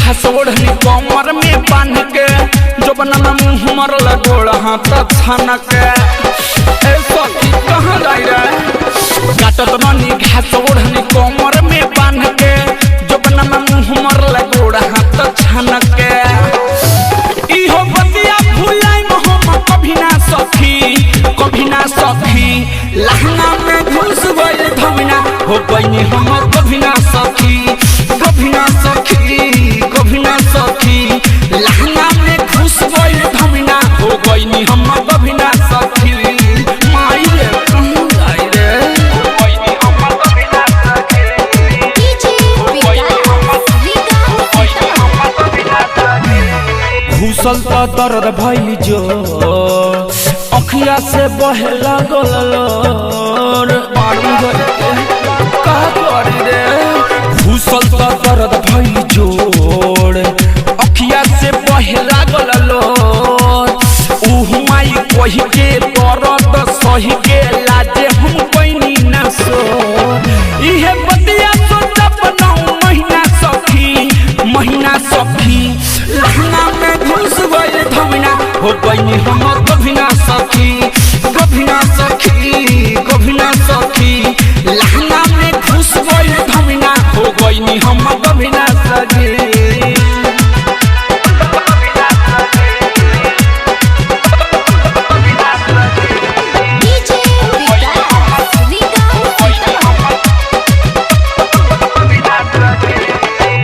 घास ओढ़नी कमर में बांध के जबना में मुँह मरल गोड़ हाथ छान के सखी कहाँ जाई रे काटत रानी घास ओढ़नी कमर में बांध के जबना में मुँह मरल गोड़ हाथ छान के इहो बतिया भुलाई हम कभी ना सखी लहंगा में घुस गइल धमिना हो गइनी हम कभी ना सखी लहंगा में घुस गइल धमिना हो गइनी हम कभी ना सखी माई रे कहूं जाई रे हो गइनी हम कभी ना सखी घुसल त दर्द भइल जो अखिया से बहे लागल मारी का करी रे घुसल त दर्द भइल जोड़ अखिया से बहे लागल उहु माई कहि के दर्द सही के लाजे हम कोइनी ना सो इहे बतिया सोचब नौ महीना सखी लहंगा में घुस गइल धमिना हो गइनी हम कभी ना सखी लहंगा में घुस गइल धमिना हो गइनी हम कभी ना सखी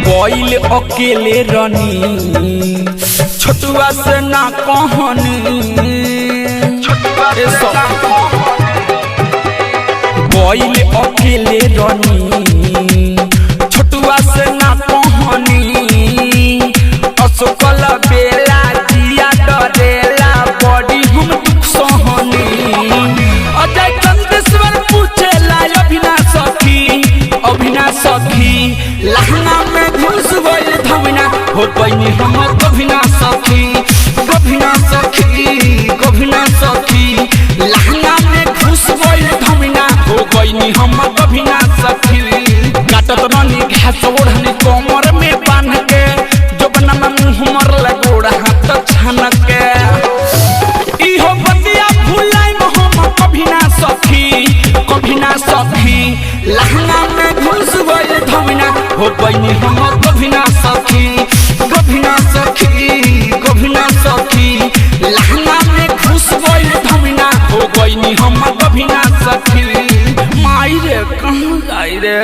गइल अकेले रनी छोटुआ से ना कहनी गइल अकेले रनी छोटुआ से ना कहनी अशोकल बेला जिया डरेला बड़ी हम दुख सहनी अजय चंदेश्वर पूछेला अभिना सखी लहंगा में घुस गइल धमिना हो गइनी हम कभी ना सखी लहंगा में घुस गइल धमिना हो गइनी हम कभी ना सखी काटत रानी घास ओढ़नी कमर में बांध के जबना में मुँह मरल गोड़ हाथ छान के इहो बतिया भुलाई हम कभी ना सखी लहंगा में घुस गइल धमिना हो गइनी हम कभी ना सखी लहंगा में घुस गइल धमिना हो गइनी हम कभी ना सखी माई रे कहूं जाई रे।